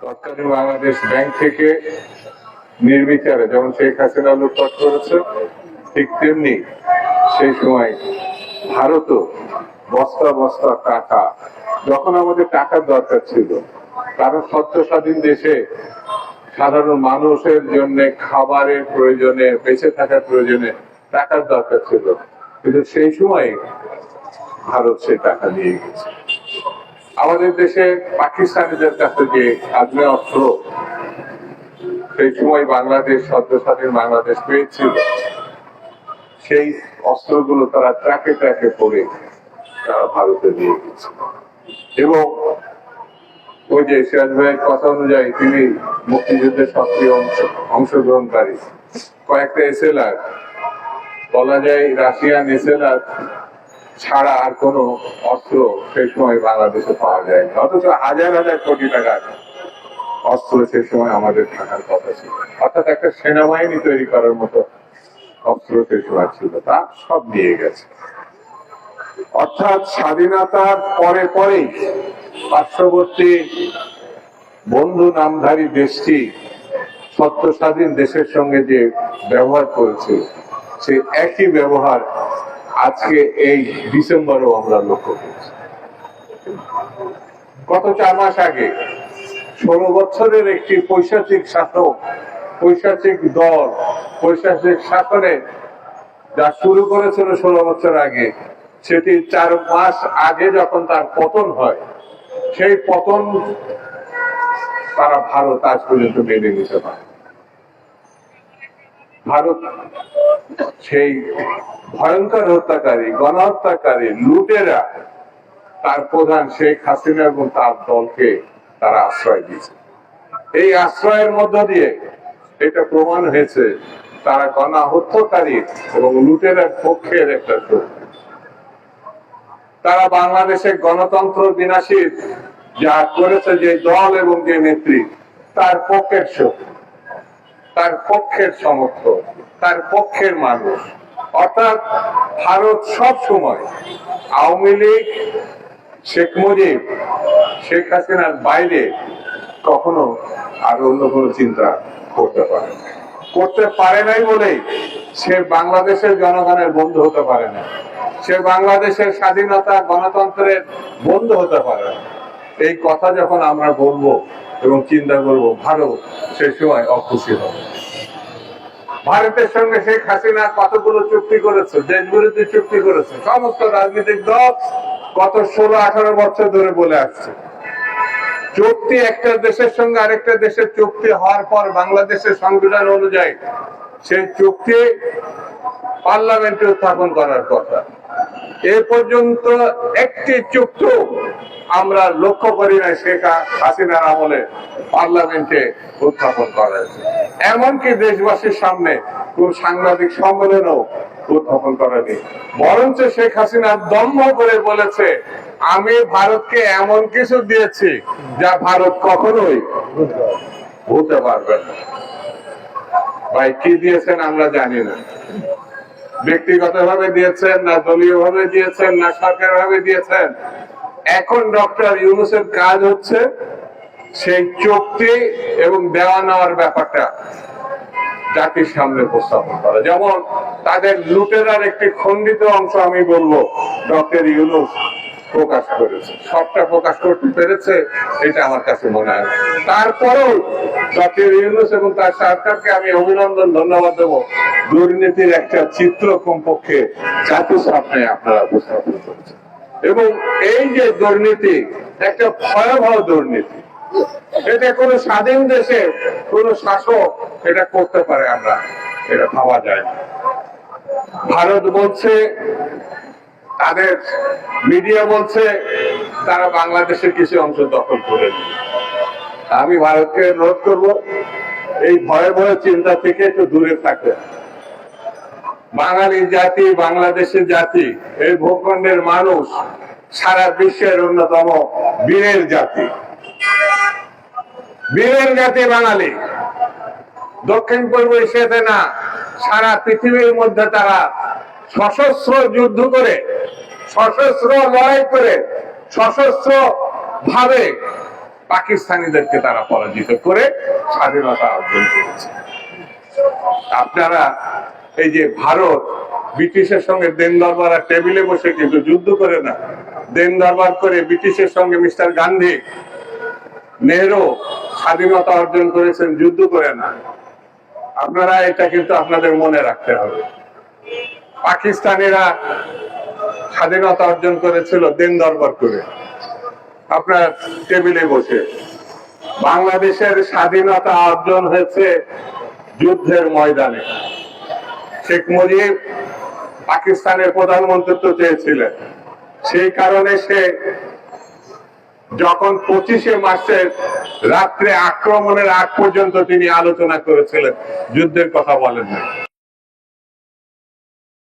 তৎকালীন বাংলাদেশ ব্যাংক থেকে নির্বিচারে যেমন শেখ হাসিনা লুটপাট করেছে, ঠিক তেমনি সেই সময় ভারতও বস্তা বস্তা টাকা, যখন আমাদের টাকার দরকার ছিল, কারণ সত্য স্বাধীন দেশে সাধারণ মানুষের জন্য খাবারের প্রয়োজনে, বেঁচে থাকার প্রয়োজনে টাকার দরকার ছিল, কিন্তু সেই সময় ভারত সে টাকা নিয়ে গেছে। আমাদের দেশে পাকিস্তানিদের কাছে যে আগ্নেয় অস্ত্র সেই সময় বাংলাদেশ, সদ্য স্বাধীন বাংলাদেশ পেয়েছিল, সেই অস্ত্রগুলো তারা ট্রাকে ট্রাকে পড়ে তারা ভারতে নিয়ে গেছে। এবং ওই যে সিরাজ ভাইয়ের কথা অনুযায়ী তিনি মুক্তিযুদ্ধের সক্রিয় অংশগ্রহণকারী, কয়েকটা এসএলআর, বলা যায় রাশিয়ান এসএলআর ছাড়া আর কোন অস্ত্র সেই সময় বাংলাদেশে পাওয়া যায় না, অথচ হাজার হাজার কোটি টাকার অস্ত্র সেই সময় আমাদের থাকার কথা ছিল। অর্থাৎ একটা সেনাবাহিনী তৈরি করার মতো অস্ত্র সেই সময় ছিল, তা সব নিয়ে গেছে। অর্থাৎ স্বাধীনতার পরে পরেই পার্শ্ববর্তী বন্ধু নামধারী দেশটি সত্য স্বাধীন দেশের সঙ্গে যে ব্যবহার করেছে, সে একই ব্যবহার আজকে এই ডিসেম্বরেও আমরা লক্ষ্য করছি। গত 4 মাস আগে 16 বছরের একটি পৈশাচিক শাসক, পৈশাচিক দল, পৈশাচিক শাসনে যা শুরু করেছিল 16 বছর আগে, সেটি 4 মাস আগে যখন তার পতন হয়, সেই পতন তারা ভারত আজ পর্যন্ত মেনে নিতে পারে। ভারত সেই ভয়ঙ্কর হত্যাকারী, গণহত্যাকারী, লুটেরা, তার প্রধান শেখ হাসিনা এবং তার দলকে তারা আশ্রয় দিয়েছে। এই আশ্রয়ের মধ্য দিয়ে এটা প্রমাণ হয়েছে তারা গণহত্যাকারী এবং লুটেরার পক্ষের একটা শক্তি। তারা বাংলাদেশের গণতন্ত্র বিনাশীর যা করেছে যে দল এবং যে নেত্রী, তার পক্ষের শক্তি, তার পক্ষের সমর্থক, তার পক্ষের মানুষ। অর্থাৎ ভারত সব সময় আওয়ামী লীগ, শেখ মুজিব, শেখ হাসিনার বাইরে কখনো আর অন্য কোনো চিন্তা করতে পারে নাই বলেই সে বাংলাদেশের জনগণের বন্ধু হতে পারে না, সে বাংলাদেশের স্বাধীনতা গণতন্ত্রের বন্ধু হতে পারে না। এই কথা যখন আমরা বলবো এবং চিন্তা করবো, ভারত সে সময় অখুশি হবে। ভারতের সঙ্গে শেখ হাসিনা কতগুলো চুক্তি করেছে, দেশ বিরোধী চুক্তি করেছে, সমস্ত রাজনৈতিক দল গত 16-18 বছর ধরে বলে আসছে। চুক্তি একটা দেশের সঙ্গে আরেকটা দেশের চুক্তি হওয়ার পর বাংলাদেশের সংবিধান অনুযায়ী সেই চুক্তি পার্লামেন্টে উত্থাপন করার কথা। এ পর্যন্ত একটি চুক্তি আমরা লক্ষ্য করি না শেখ হাসিনার আমলে পার্লামেন্টে উত্থাপন করা হয়েছে। এমনকি দেশবাসীর সামনে কোন সাংবাদিক সম্মেলনও উত্থাপন করেনি। বরঞ্চ শেখ হাসিনা দম্ভ করে বলেছে, আমি ভারতকে এমন কিছু দিয়েছি যা ভারত কখনোই ভুলতে পারবে না। ভাই, কি দিয়েছেন আমরা জানি না, ব্যক্তিগতভাবে দিয়েছেন না দলীয় ভাবে দিয়েছেন না সরকার ভাবে দিয়েছেন। এখন ডক্টর ইউনূসের কাজ হচ্ছে সেই চুক্তি এবং দেওয়া নেওয়ার ব্যাপারটা জাতির সামনে উপস্থাপন করা। যেমন তাদের লুটেরার একটি খণ্ডিত অংশ আমি বলবো ডক্টর ইউনূস প্রকাশ করেছে, সবটা প্রকাশ করতে পেরেছে এটা আমার কাছে মনে হয়। তারপরেও ডক্টর ইউনূস এবং তার সরকারকে আমি অভিনন্দন, ধন্যবাদ দেবো। দুর্নীতির একটা চিত্র কমপক্ষে জাতির সামনে আপনারা উপস্থাপন করেছেন। এবং এই যে দুর্নীতি, একটা ভয়াবহ দুর্নীতি, এটা কোন স্বাধীন দেশে কোন শাসক এটা করতে পারে আমরা এটা ভাবা যায় না। ভারত বলছে, তাদের মিডিয়া বলছে তারা বাংলাদেশের কিছু অংশ দখল করে নিবে। আমি ভারতকে অনুরোধ করবো এই ভয়ে ভয়ে চিন্তা থেকে একটু দূরে থাকতে। বাঙালি জাতি, বাংলাদেশের জাতি, এই ভূখণ্ডের মানুষ সারা বিশ্বের অন্যতম বীরের জাতি, বীরের জাতি বাঙালি। দক্ষিণ পূর্ব এশিয়াতে না, সারা পৃথিবীর মধ্যে তারা সশস্ত্র যুদ্ধ করে, সশস্ত্র লড়াই করে, সশস্ত্র ভাবে পাকিস্তানিদেরকে তারা পরাজিত করে স্বাধীনতা অর্জন করেছে। আপনারা এই যে ভারত ব্রিটিশের সঙ্গে দেন দরবার আর টেবিলে বসে কিন্তু যুদ্ধ করে না, দেন দরবার করে ব্রিটিশের সঙ্গে মিস্টার গান্ধী, নেহরু স্বাধীনতা অর্জন করেছেন, যুদ্ধ করে না। আপনারা এটা কিন্তু আপনাদের মনে রাখতে হবে। পাকিস্তানিরা স্বাধীনতা অর্জন করেছিল দেন দরবার করে, আপনার টেবিলে বসে। বাংলাদেশের স্বাধীনতা অর্জন হয়েছে যুদ্ধের ময়দানে। শেখ মুজিব পাকিস্তানের প্রধানমন্ত্রিত্ব চেয়েছিলেন, সেই কারণে সে যখন 25শে মার্চের রাত্রে আক্রমণের আগ পর্যন্ত তিনি আলোচনা করেছিলেন, যুদ্ধের কথা বলেন না।